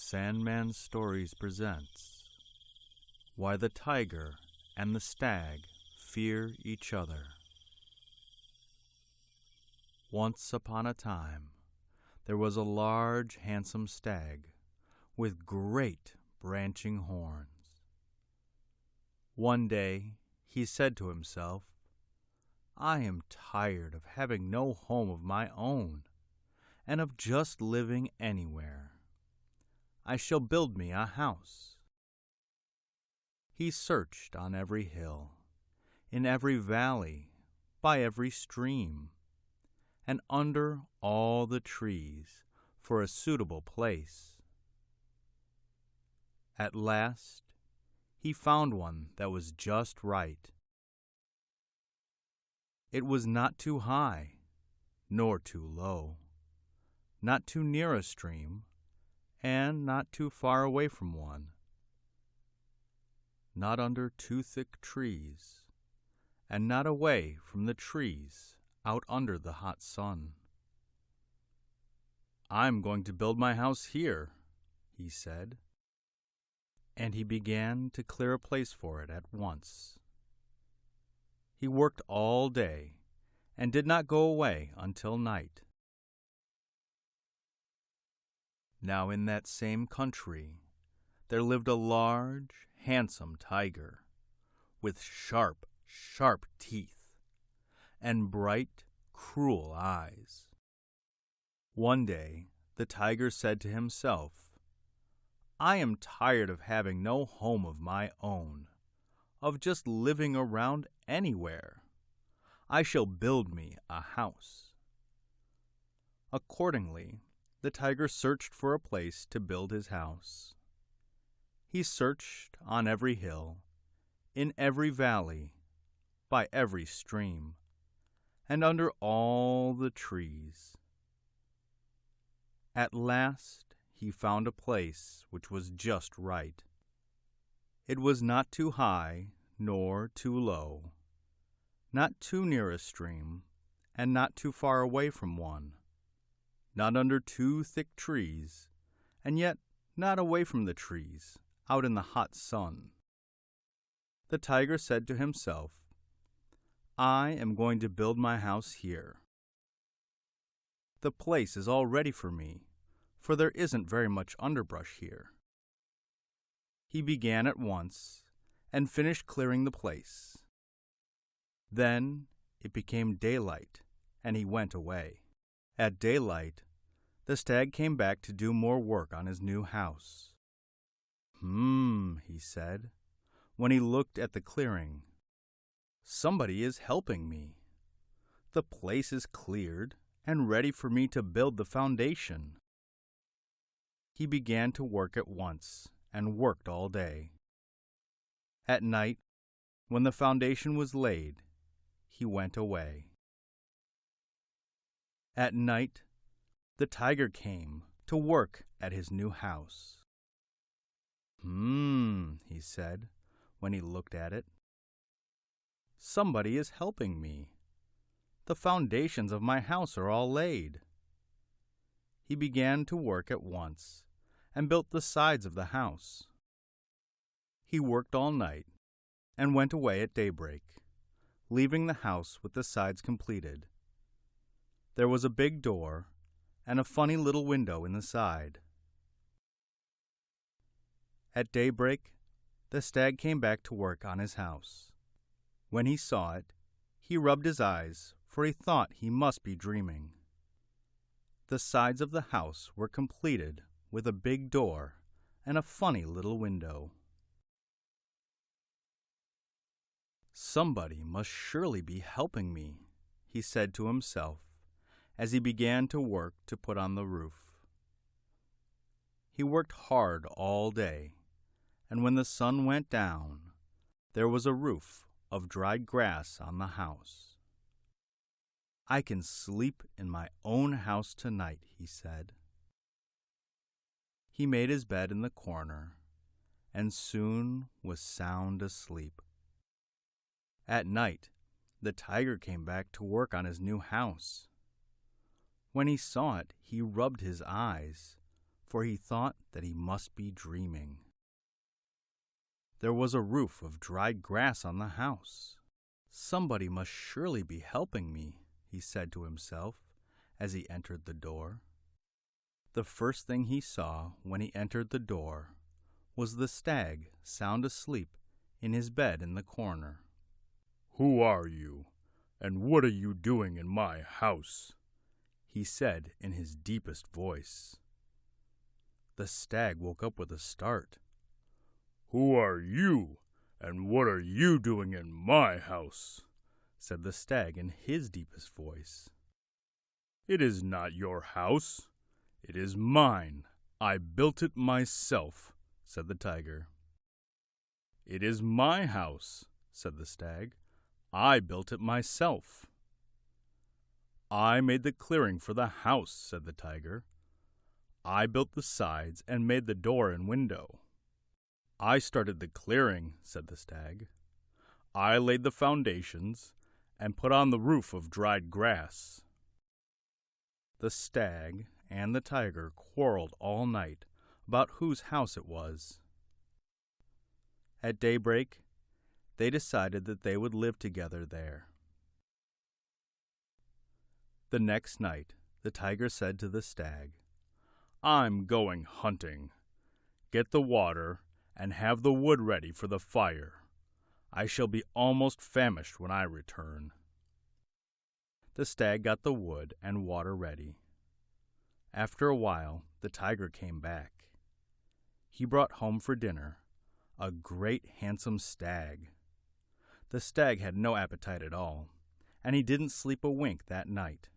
Sandman Stories presents Why the Tiger and the Stag Fear Each Other. Once upon a time, there was a large, handsome stag with great branching horns. One day, he said to himself, "I am tired of having no home of my own, and of just living anywhere. I shall build me a house." He searched on every hill, in every valley, by every stream, and under all the trees for a suitable place. At last, he found one that was just right. It was not too high, nor too low, not too near a stream, and not too far away from one, not under too thick trees, and not away from the trees out under the hot sun. "I'm going to build my house here," he said, and he began to clear a place for it at once. He worked all day and did not go away until night. Now in that same country there lived a large, handsome tiger, with sharp, sharp teeth, and bright, cruel eyes. One day the tiger said to himself, "I am tired of having no home of my own, of just living around anywhere. I shall build me a house." Accordingly, the tiger searched for a place to build his house. He searched on every hill, in every valley, by every stream, and under all the trees. At last he found a place which was just right. It was not too high nor too low, not too near a stream, and not too far away from one, not under too thick trees, and yet not away from the trees, out in the hot sun. The tiger said to himself, "I am going to build my house here. The place is all ready for me, for there isn't very much underbrush here." He began at once, and finished clearing the place. Then it became daylight, and he went away. At daylight, the stag came back to do more work on his new house. He said, when he looked at the clearing. "Somebody is helping me. The place is cleared and ready for me to build the foundation." He began to work at once, and worked all day. At night, when the foundation was laid, he went away. At night, the tiger came to work at his new house. He said, when he looked at it. "Somebody is helping me. The foundations of my house are all laid." He began to work at once, and built the sides of the house. He worked all night, and went away at daybreak, leaving the house with the sides completed. There was a big door, and a funny little window in the side. At daybreak, the stag came back to work on his house. When he saw it, he rubbed his eyes, for he thought he must be dreaming. The sides of the house were completed with a big door and a funny little window. "Somebody must surely be helping me," he said to himself, as he began to work to put on the roof. He worked hard all day, and when the sun went down, there was a roof of dried grass on the house. "I can sleep in my own house tonight," he said. He made his bed in the corner, and soon was sound asleep. At night, the tiger came back to work on his new house. When he saw it, he rubbed his eyes, for he thought that he must be dreaming. There was a roof of dried grass on the house. Somebody must surely be helping me, he said to himself as he entered the door. The first thing he saw when he entered the door was the stag sound asleep in his bed in the corner. "Who are you, and what are you doing in my house?" he said in his deepest voice. The stag woke up with a start. "Who are you, and what are you doing in my house?" said the stag in his deepest voice. "It is not your house. It is mine. I built it myself," said the tiger. "It is my house," said the stag. "I built it myself." "I made the clearing for the house," said the tiger. "I built the sides and made the door and window." "I started the clearing," said the stag. "I laid the foundations and put on the roof of dried grass." The stag and the tiger quarreled all night about whose house it was. At daybreak, they decided that they would live together there. The next night, the tiger said to the stag, "I'm going hunting. Get the water and have the wood ready for the fire. I shall be almost famished when I return." The stag got the wood and water ready. After a while, the tiger came back. He brought home for dinner a great handsome stag. The stag had no appetite at all, and he didn't sleep a wink that night.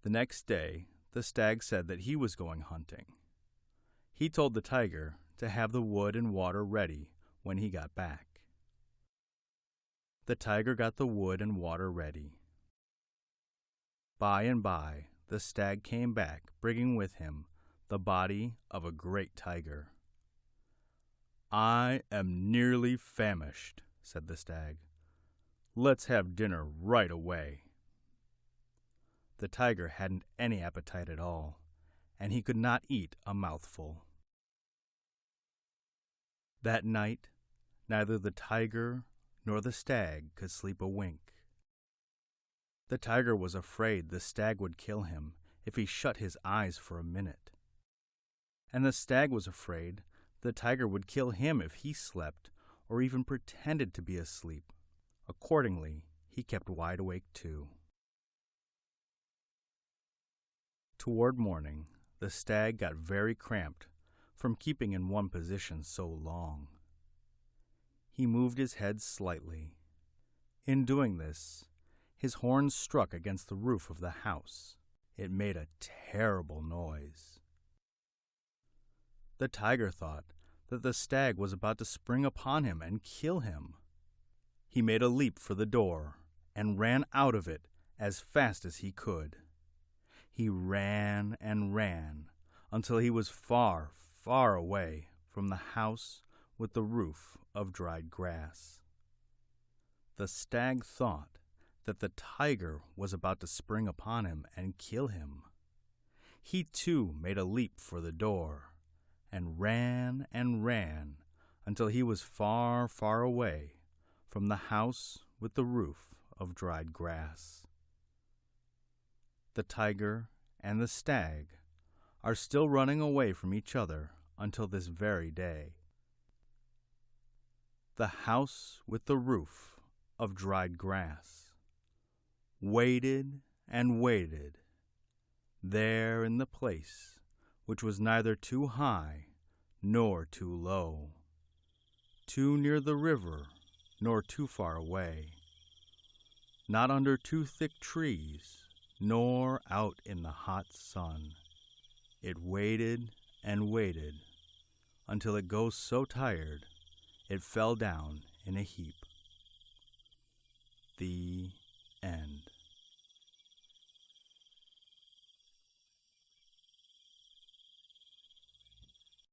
The next day, the stag said that he was going hunting. He told the tiger to have the wood and water ready when he got back. The tiger got the wood and water ready. By and by, the stag came back, bringing with him the body of a great tiger. "I am nearly famished," said the stag. "Let's have dinner right away." The tiger hadn't any appetite at all, and he could not eat a mouthful. That night, neither the tiger nor the stag could sleep a wink. The tiger was afraid the stag would kill him if he shut his eyes for a minute. And the stag was afraid the tiger would kill him if he slept or even pretended to be asleep. Accordingly, he kept wide awake too. Toward morning, the stag got very cramped from keeping in one position so long. He moved his head slightly. In doing this, his horns struck against the roof of the house. It made a terrible noise. The tiger thought that the stag was about to spring upon him and kill him. He made a leap for the door and ran out of it as fast as he could. He ran and ran until he was far, far away from the house with the roof of dried grass. The stag thought that the tiger was about to spring upon him and kill him. He too made a leap for the door and ran until he was far, far away from the house with the roof of dried grass. The tiger and the stag are still running away from each other until this very day. The house with the roof of dried grass waited and waited there in the place which was neither too high nor too low, too near the river nor too far away, not under too thick trees nor out in the hot sun. It waited and waited until it grew so tired it fell down in a heap. The end.